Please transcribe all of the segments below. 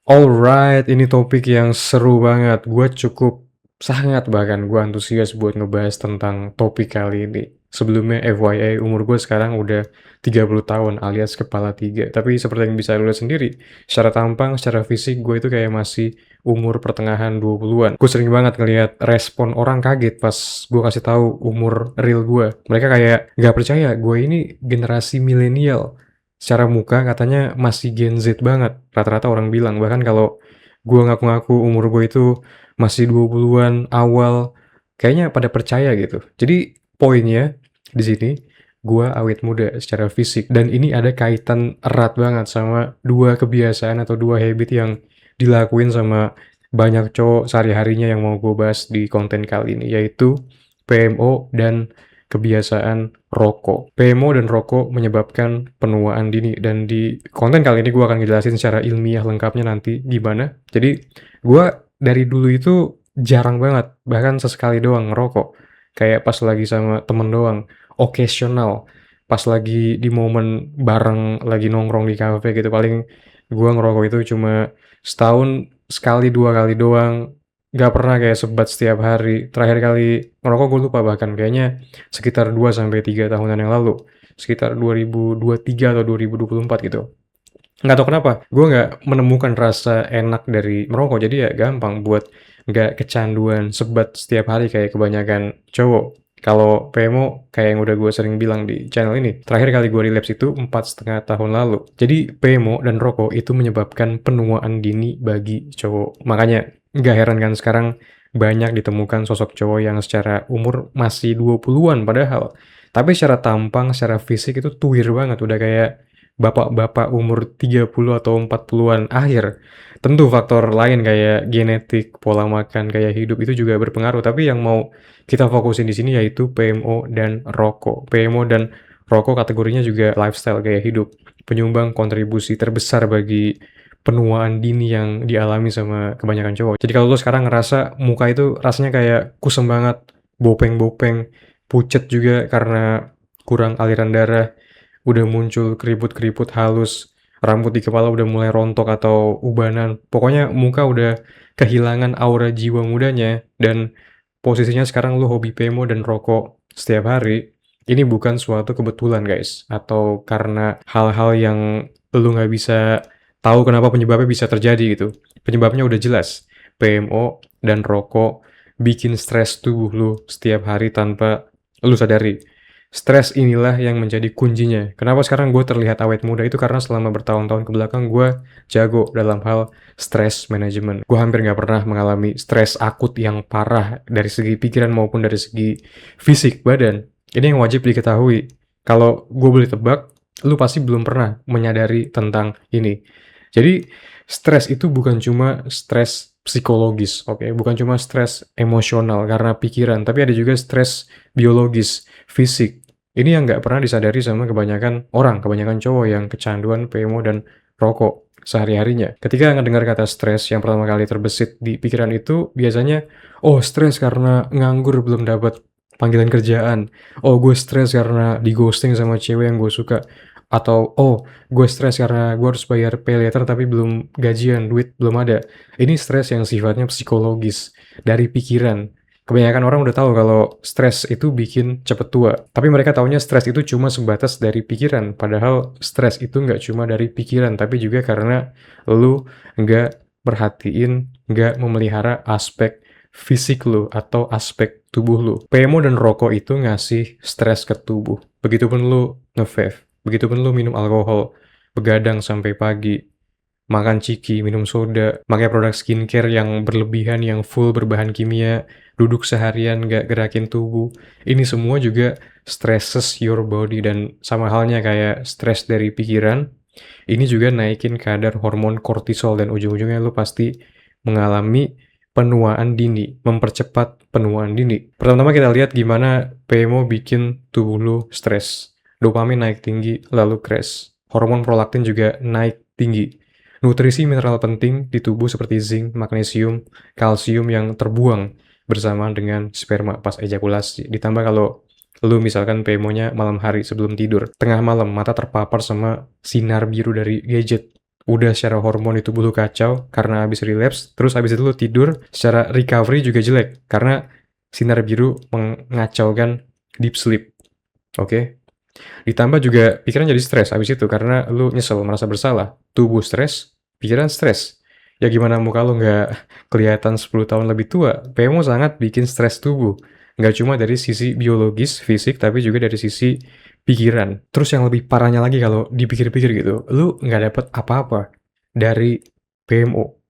Alright, ini topik yang seru banget. Gue cukup sangat bahkan gue antusias buat ngebahas tentang topik kali ini. Sebelumnya FYI, umur gue sekarang udah 30 tahun alias kepala tiga. Tapi seperti yang bisa lu lihat sendiri, secara tampang, secara fisik gue itu kayak masih umur pertengahan 20-an. Gue sering banget ngelihat respon orang kaget pas gue kasih tahu umur real gue. Mereka kayak gak percaya gue ini generasi milenial. Secara muka katanya masih Gen Z banget, rata-rata orang bilang. Bahkan kalau gue ngaku-ngaku umur gue itu masih 20-an awal, kayaknya pada percaya gitu. Jadi poinnya di sini, gue awet muda secara fisik. Dan ini ada kaitan erat banget sama dua kebiasaan atau dua habit yang dilakuin sama banyak cowok sehari-harinya yang mau gue bahas di konten kali ini, yaitu PMO dan kebiasaan rokok. PMO dan rokok menyebabkan penuaan dini, dan di konten kali ini gue akan ngejelasin secara ilmiah lengkapnya nanti gimana. Jadi gue dari dulu itu jarang banget, bahkan sesekali doang ngerokok. Kayak pas lagi sama temen doang, occasional. Pas lagi di momen bareng lagi nongkrong di cafe gitu, paling gue ngerokok itu cuma setahun sekali dua kali doang. Gak pernah kayak sebat setiap hari. Terakhir kali ngerokok gue lupa, bahkan kayaknya sekitar 2 sampai 3 tahunan yang lalu, sekitar 2023 atau 2024 gitu. Nggak tahu kenapa, gue nggak menemukan rasa enak dari merokok, jadi ya gampang buat nggak kecanduan sebat setiap hari kayak kebanyakan cowok. Kalau PMO, kayak yang udah gue sering bilang di channel ini, terakhir kali gue relapse itu 4,5 tahun lalu. Jadi PMO dan rokok itu menyebabkan penuaan dini bagi cowok. Makanya nggak heran kan sekarang banyak ditemukan sosok cowok yang secara umur masih 20-an padahal. Tapi secara tampang, secara fisik itu tuir banget, udah kayak bapak-bapak umur 30 atau 40-an akhir. Tentu faktor lain kayak genetik, pola makan, gaya hidup itu juga berpengaruh. Tapi yang mau kita fokusin di sini yaitu PMO dan rokok. PMO dan rokok kategorinya juga lifestyle, gaya hidup. Penyumbang kontribusi terbesar bagi penuaan dini yang dialami sama kebanyakan cowok. Jadi kalau lo sekarang ngerasa muka itu rasanya kayak kusem banget, bopeng-bopeng, pucet juga karena kurang aliran darah, udah muncul keriput-keriput halus, rambut di kepala udah mulai rontok atau ubanan. Pokoknya muka udah kehilangan aura jiwa mudanya, dan posisinya sekarang lu hobi PMO dan rokok setiap hari. Ini bukan suatu kebetulan guys, atau karena hal-hal yang lu nggak bisa tahu kenapa penyebabnya bisa terjadi gitu. Penyebabnya udah jelas. PMO dan rokok bikin stres tubuh lu setiap hari tanpa lu sadari. Stres inilah yang menjadi kuncinya. Kenapa sekarang gue terlihat awet muda itu karena selama bertahun-tahun ke belakang gue jago dalam hal stress management. Gue hampir nggak pernah mengalami stres akut yang parah dari segi pikiran maupun dari segi fisik badan. Ini yang wajib diketahui. Kalau gue boleh tebak, lu pasti belum pernah menyadari tentang ini. Jadi stres itu bukan cuma stres psikologis, oke? Bukan cuma stres emosional karena pikiran, tapi ada juga stres biologis, fisik. Ini yang nggak pernah disadari sama kebanyakan orang, kebanyakan cowok yang kecanduan PMO dan rokok sehari-harinya. Ketika ngedengar kata stres, yang pertama kali terbesit di pikiran itu biasanya, oh stres karena nganggur belum dapat panggilan kerjaan. Oh gue stres karena di ghosting sama cewek yang gue suka. Atau oh gue stres karena gue harus bayar pay later tapi belum gajian, duit belum ada. Ini stres yang sifatnya psikologis, dari pikiran. Kebanyakan orang udah tahu kalau stres itu bikin cepet tua. Tapi mereka taunya stres itu cuma sebatas dari pikiran. Padahal stres itu nggak cuma dari pikiran, tapi juga karena lu nggak perhatiin, nggak memelihara aspek fisik lu atau aspek tubuh lu. PMO dan rokok itu ngasih stres ke tubuh. Begitupun lu nge-vape, begitupun lu minum alkohol, begadang sampai pagi, makan ciki, minum soda, pakai produk skincare yang berlebihan, yang full berbahan kimia, duduk seharian gak gerakin tubuh. Ini semua juga stresses your body, dan sama halnya kayak stres dari pikiran, ini juga naikin kadar hormon kortisol dan ujung-ujungnya lu pasti mengalami penuaan dini, mempercepat penuaan dini. Pertama-tama kita lihat gimana PMO bikin tubuh lu stres. Dopamin naik tinggi, lalu crash. Hormon prolaktin juga naik tinggi. Nutrisi mineral penting di tubuh seperti zinc, magnesium, kalsium yang terbuang bersamaan dengan sperma pas ejakulasi. Ditambah kalau lu misalkan PMO-nya malam hari sebelum tidur, tengah malam mata terpapar sama sinar biru dari gadget. udah secara hormon di tubuh lu kacau karena habis relapse, terus habis itu lu tidur, secara recovery juga jelek karena sinar biru mengacaukan deep sleep. Oke. Ditambah juga pikiran jadi stres habis itu karena lu nyesel, merasa bersalah. Tubuh stres, pikiran stres. Ya gimana muka lu nggak kelihatan 10 tahun lebih tua? PMO sangat bikin stres tubuh. Nggak cuma dari sisi biologis, fisik, tapi juga dari sisi pikiran. Terus yang lebih parahnya lagi kalau dipikir-pikir gitu, lu nggak dapet apa-apa dari PMO.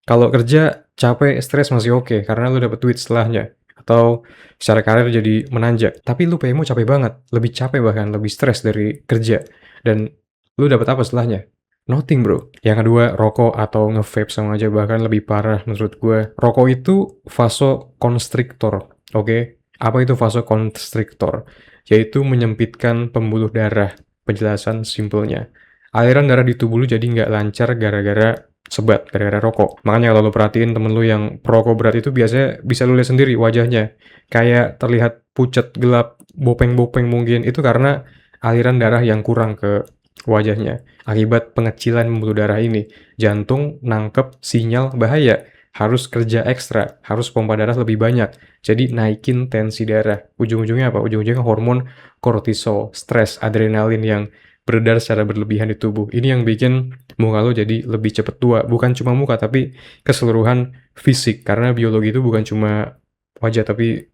Kalau kerja capek, stres masih oke karena lu dapet duit setelahnya. Atau secara karir jadi menanjak. Tapi lu PMO capek banget, lebih capek bahkan, lebih stres dari kerja. Dan lu dapet apa setelahnya? Nothing bro. Yang kedua, rokok atau nge-vape sama aja, bahkan lebih parah menurut gue. Rokok itu vasoconstrictor, oke? Apa itu vasoconstrictor? Yaitu menyempitkan pembuluh darah. Penjelasan simpelnya. Aliran darah di tubuh lu jadi nggak lancar gara-gara sebat, gara-gara rokok. Makanya kalau lu perhatiin temen lu yang perokok berat itu biasanya bisa lu lihat sendiri wajahnya. Kayak terlihat pucat, gelap, bopeng-bopeng mungkin. Itu karena aliran darah yang kurang ke wajahnya. Akibat pengecilan pembuluh darah ini, jantung nangkep sinyal bahaya. Harus kerja ekstra, harus pompa darah lebih banyak. Jadi naikin tensi darah. Ujung-ujungnya apa? Ujung-ujungnya hormon kortisol, stres, adrenalin yang beredar secara berlebihan di tubuh. Ini yang bikin muka lo jadi lebih cepet tua. Bukan cuma muka, tapi keseluruhan fisik. Karena biologi itu bukan cuma wajah, tapi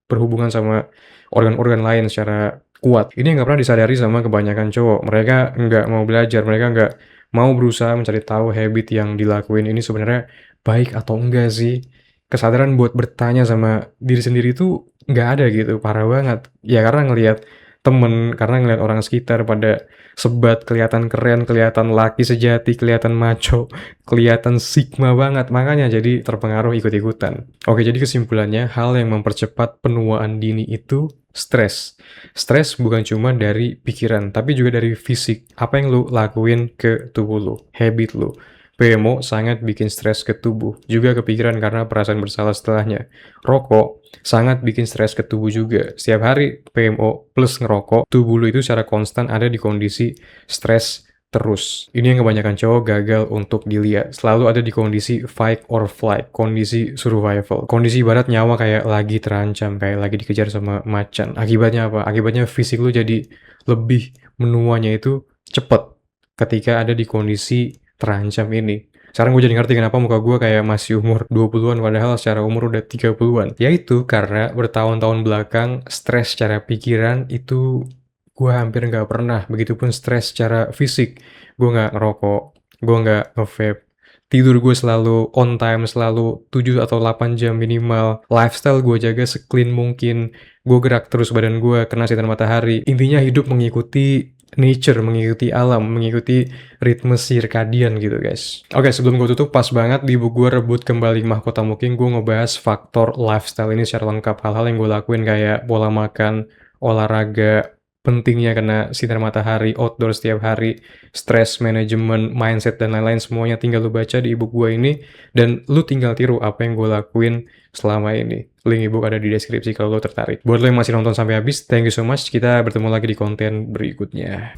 berhubungan sama organ-organ lain secara kuat. Ini yang nggak pernah disadari sama kebanyakan cowok. Mereka nggak mau belajar, mereka nggak mau berusaha mencari tahu habit yang dilakuin ini sebenarnya baik atau enggak sih. Kesadaran buat bertanya sama diri sendiri itu nggak ada gitu, parah banget. Ya karena ngelihat temen, karena ngelihat orang sekitar pada sebat, kelihatan keren, kelihatan laki sejati, kelihatan maco, kelihatan sigma banget, makanya jadi terpengaruh ikut-ikutan. Oke, jadi kesimpulannya, hal yang mempercepat penuaan dini itu stres. Stres bukan cuma dari pikiran, tapi juga dari fisik. Apa yang lu lakuin ke tubuh lu, habit lu. PMO sangat bikin stres ke tubuh, juga kepikiran karena perasaan bersalah setelahnya. Rokok sangat bikin stres ke tubuh juga. Setiap hari PMO plus ngerokok, tubuh lu itu secara konstan ada di kondisi stres terus. Ini yang kebanyakan cowok gagal untuk dilihat. Selalu ada di kondisi fight or flight, kondisi survival. Kondisi ibarat nyawa kayak lagi terancam, kayak lagi dikejar sama macan. Akibatnya apa? Akibatnya fisik lu jadi lebih menuanya itu cepet ketika ada di kondisi terancam ini. Sekarang gue jadi ngerti kenapa muka gue kayak masih umur 20-an padahal secara umur udah 30-an. Yaitu karena bertahun-tahun belakang stres secara pikiran itu gue hampir nggak pernah. Begitupun stres secara fisik. Gue nggak ngerokok, gue nggak nge-vape. Tidur gue selalu on time, selalu 7 atau 8 jam minimal. Lifestyle gue jaga se-clean mungkin. Gue gerak terus badan gue, kena sinar matahari. Intinya hidup mengikuti nature, mengikuti alam, mengikuti ritme circadian gitu guys. Oke, sebelum gue tutup, pas banget di buku gue Rebut Kembali Mahkota Mungkin, gue ngebahas faktor lifestyle ini secara lengkap. Hal-hal yang gue lakuin kayak pola makan, olahraga, pentingnya kena sinar matahari, outdoor setiap hari, stress management, mindset, dan lain-lain, semuanya tinggal lu baca di ebook gue ini, dan lu tinggal tiru apa yang gue lakuin selama ini. Link ebook ada di deskripsi kalau lo tertarik. Buat lo yang masih nonton sampai habis, thank you so much. Kita bertemu lagi di konten berikutnya.